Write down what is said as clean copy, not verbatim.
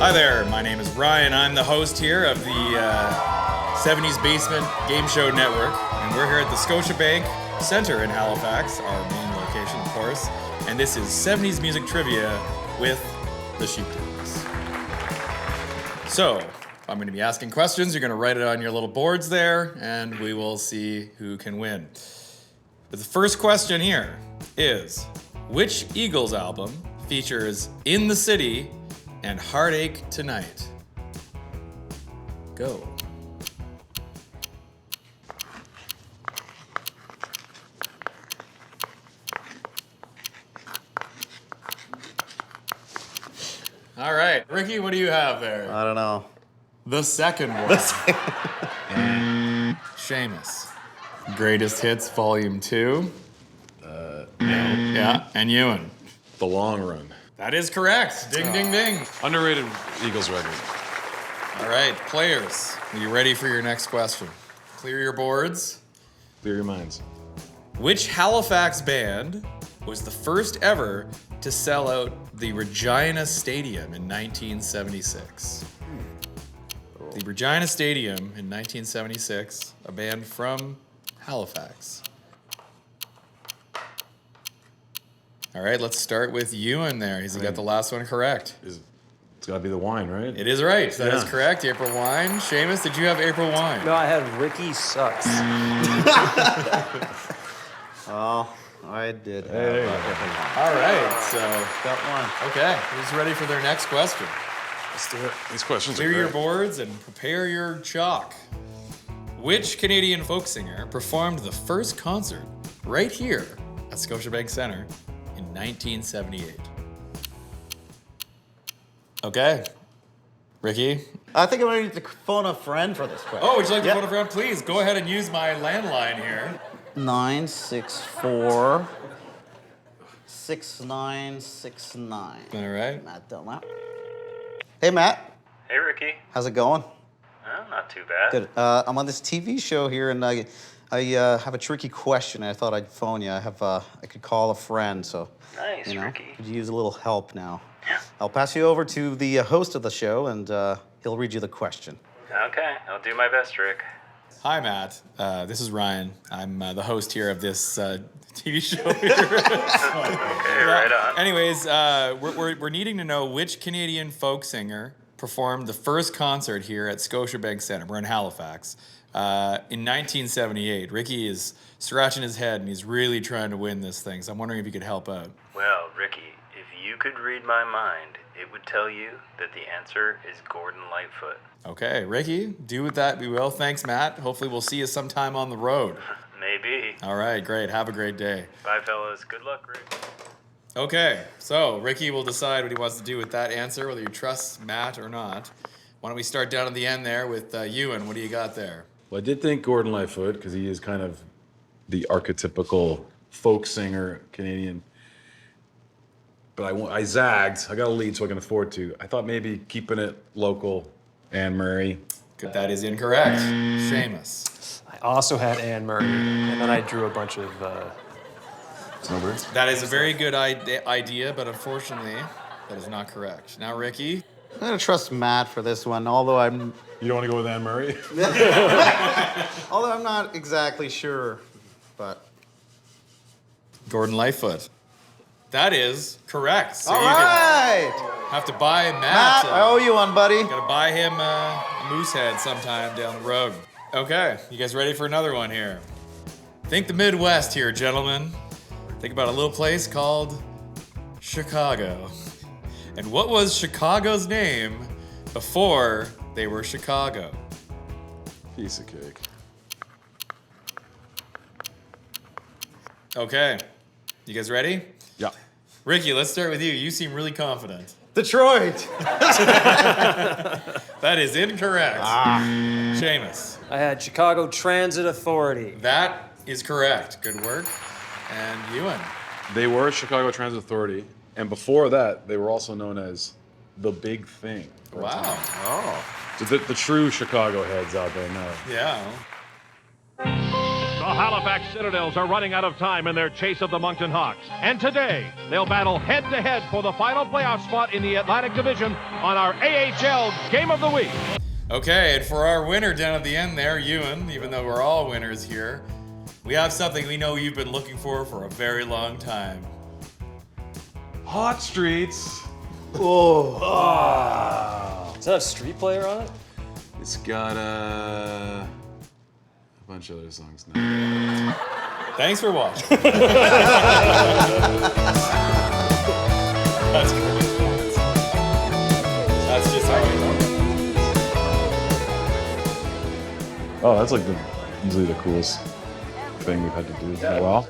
Hi there, my name is Ryan. I'm the host here of the 70s Basement Game Show Network, and we're here at the Scotiabank Centre in Halifax, our main location, of course, and this is 70s Music Trivia with the Sheepdogs. So, I'm going to be asking questions. You're going to write it on your little boards there, and we will see who can win. But the first question here is, which Eagles album features In the City and Heartache Tonight? Go. All right, Ricky, what do you have there? I don't know. The second one. Shamus. Greatest Hits, Volume 2. No. Yeah, and Ewan. The Long Run. That is correct. Ding, ding, ding. Underrated Eagles record. All right, players, are you ready for your next question? Clear your boards. Clear your minds. Which Halifax band was the first ever to sell out the Regina Stadium in 1976? The Regina Stadium in 1976, a band from Halifax. All right, let's start with Ewan there. He's got the last one correct. It's got to be the wine, right? It is right. That is Yeah. correct. April Wine. Shamus, did you have April Wine? No, I had Ricky Sucks. Oh, I did. Hey. All right, so Got one. okay, who's ready for their next question? Let's do it. These questions Clear are your great. boards and prepare your chalk. Which Canadian folk singer performed the first concert right here at Scotiabank Centre in 1978? Okay. Ricky? I think I'm gonna need to phone a friend for this question. Oh, would you like to Yeah. phone a friend? Please go ahead and use my landline here. 964 6969. All right. Matt Dunlap. Hey, Matt. Hey, Ricky. How's it going? Oh, not too bad. Good. I'm on this TV show here, and I have a tricky question. I thought I'd phone you. I could call a friend, so Nice, you know, Ricky. could use a little help now. Yeah. I'll pass you over to the host of the show, and he'll read you the question. Okay, I'll do my best, Rick. Hi, Matt. This is Ryan. I'm the host here of this TV show here. Okay, right on. Anyways, we're needing to know which Canadian folk singer performed the first concert here at Scotiabank Centre. We're in Halifax. In 1978. Ricky is scratching his head and he's really trying to win this thing. So I'm wondering if you could help out. Well, Ricky, if you could read my mind, it would tell you that the answer is Gordon Lightfoot. Okay, Ricky, do with that we will. Thanks, Matt. Hopefully we'll see you sometime on the road. Maybe. All right, great. Have a great day. Bye, fellas. Good luck, Rick. Okay, so Ricky will decide what he wants to do with that answer, whether you trust Matt or not. Why don't we start down at the end there with Ewan? What do you got there? Well, I did think Gordon Lightfoot, because he is kind of the archetypical folk singer Canadian. But I zagged. I got a lead so I can afford to. I thought maybe keeping it local, Anne Murray. That is incorrect. Shamus. I also had Anne Murray, and then I drew a bunch of. Snowbirds. That is a very good idea, but unfortunately, that is not correct. Now, Ricky. I'm gonna trust Matt for this one, although I'm You don't want to go with Anne Murray? not exactly sure, but. Gordon Lightfoot. That is correct. So All you right, have to buy Matt. Matt, I owe you one, buddy. Gotta buy him a moose head sometime down the road. Okay, you guys ready for another one here? Think the Midwest here, gentlemen. Think about a little place called Chicago. And what was Chicago's name before they were Chicago? Piece of cake. Okay, you guys ready? Yeah. Ricky, let's start with you. You seem really confident. Detroit. That is incorrect. Shamus. I had Chicago Transit Authority. That is correct. Good work. And Ewan. They were Chicago Transit Authority, and before that, they were also known as the Big Thing. Wow. Oh. So the true Chicago heads out there know. Yeah. The Halifax Citadels are running out of time in their chase of the Moncton Hawks. And today, they'll battle head-to-head for the final playoff spot in the Atlantic Division on our AHL Game of the Week. Okay, and for our winner down at the end there, Ewan, even though we're all winners here, we have something we know you've been looking for a very long time. Hot Streets. Does that have Street Player on it? It's got a bunch of other songs now. Thanks for watching. That's great. That's just how we know. Oh, that's like easily the coolest thing we've had to do in a while.